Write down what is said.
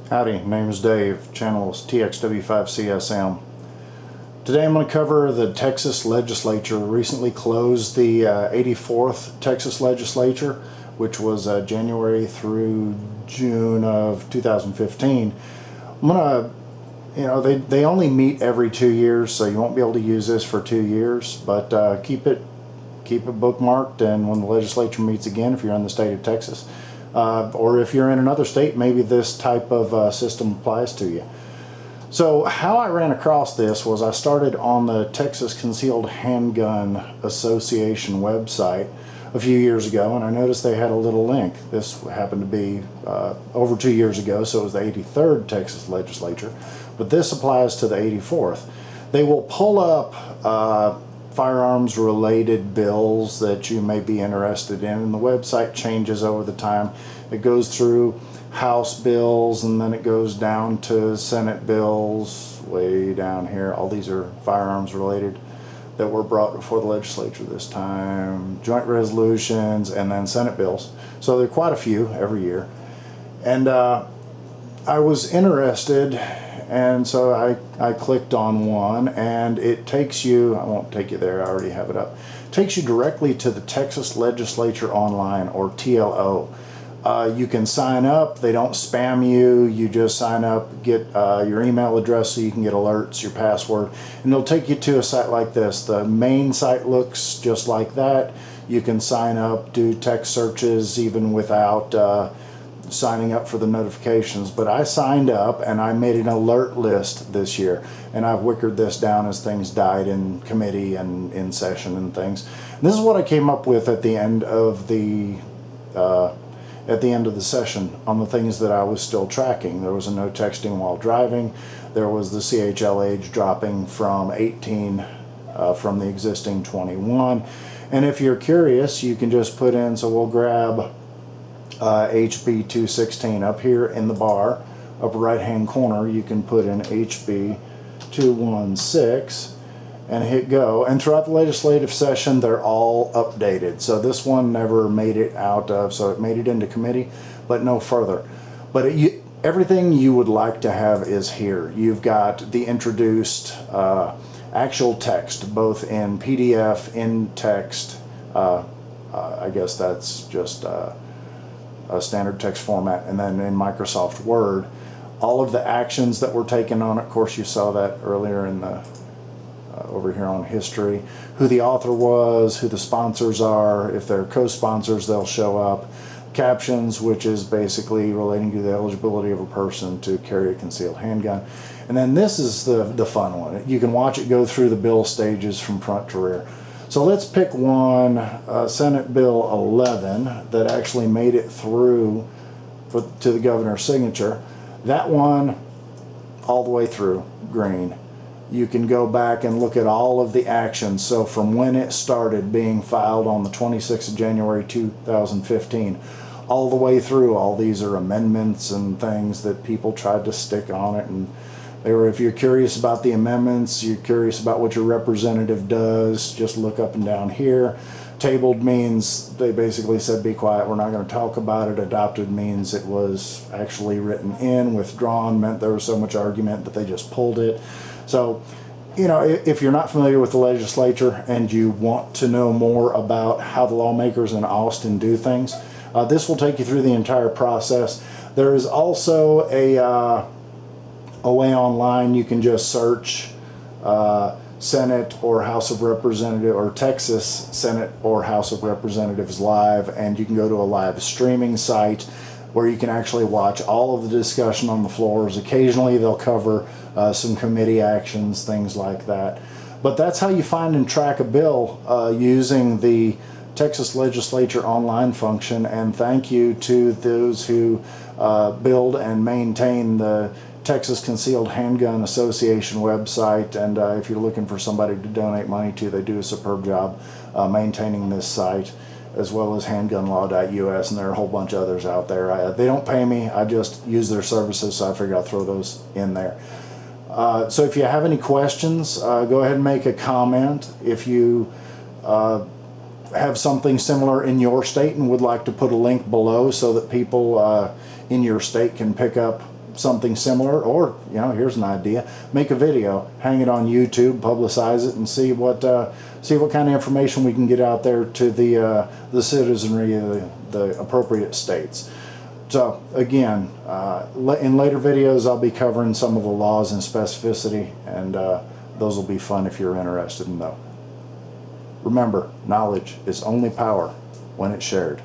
Howdy, name's Dave, channel is TXW5CSM. Today I'm going to cover the Texas Legislature. Recently closed the 84th Texas Legislature, which was January through June of 2015. I'm going to, they only meet every 2 years, so you won't be able to use this for 2 years, but keep it bookmarked, and when the legislature meets again, if you're in the state of Texas, or if you're in another state, maybe this type of system applies to you. So how I ran across this was I started on the Texas Concealed Handgun Association website a few years ago, and I noticed they had a little link. This happened to be over 2 years ago, so it was the 83rd Texas Legislature, but this applies to the 84th. They will pull up firearms related bills that you may be interested in, and the website changes over the time. It goes through House bills, and then it goes down to Senate bills way down here. All these are firearms related that were brought before the legislature this time, joint resolutions, and then Senate bills. So there are quite a few every year, and I was interested, and so I clicked on one, and it takes you, I won't take you there, I already have it up, it takes you directly to the Texas Legislature Online, or TLO. You can sign up, they don't spam you, you just sign up, get your email address so you can get alerts, your password, and it'll take you to a site like this. The main site looks just like that. You can sign up, do text searches even without signing up for the notifications, but I signed up and I made an alert list this year, and I've wickered this down as things died in committee and in session and things. And this is what I came up with at the end of the session on the things that I was still tracking. There was a no texting while driving. There was the CHL age dropping from 18 from the existing 21. And if you're curious, you can just put in, so we'll grab HB 216 up here in the bar, upper right hand corner. You can put in HB 216 and hit go, and throughout the legislative session they're all updated. So this one never made it out of, so it made it into committee but no further. But everything you would like to have is here. You've got the introduced actual text, both in PDF, in text, I guess that's just a standard text format, and then in Microsoft Word, all of the actions that were taken on it. Of course, you saw that earlier in the over here on history, who the author was, who the sponsors are. If they're co-sponsors, they'll show up. Captions, which is basically relating to the eligibility of a person to carry a concealed handgun. And then this is the fun one. You can watch it go through the bill stages from front to rear. So let's pick one, Senate Bill 11, that actually made it through to the governor's signature. That one, all the way through, green. You can go back and look at all of the actions. So from when it started being filed on the 26th of January 2015, all the way through, all these are amendments and things that people tried to stick on it. And they were, if you're curious about the amendments, you're curious about what your representative does, just look up and down here. Tabled means they basically said, be quiet, we're not going to talk about it. Adopted means it was actually written in. Withdrawn meant there was so much argument that they just pulled it. So, you know, if you're not familiar with the legislature and you want to know more about how the lawmakers in Austin do things, this will take you through the entire process. There is also a way online. You can just search Senate or House of Representatives, or Texas Senate or House of Representatives live, and you can go to a live streaming site where you can actually watch all of the discussion on the floors. Occasionally they'll cover some committee actions, things like that. But that's how you find and track a bill using the Texas Legislature online function. And thank you to those who build and maintain the Texas Concealed Handgun Association website. And if you're looking for somebody to donate money to, they do a superb job maintaining this site, as well as handgunlaw.us, and there are a whole bunch of others out there. They don't pay me, I just use their services, so I figured I'd throw those in there. So if you have any questions, go ahead and make a comment. If you have something similar in your state and would like to put a link below so that people in your state can pick up something similar, or here's an idea: make a video, hang it on YouTube, publicize it, and see what kind of information we can get out there to the citizenry of the appropriate states. So again, in later videos I'll be covering some of the laws in specificity, and those will be fun if you're interested in them. Remember, knowledge is only power when it's shared.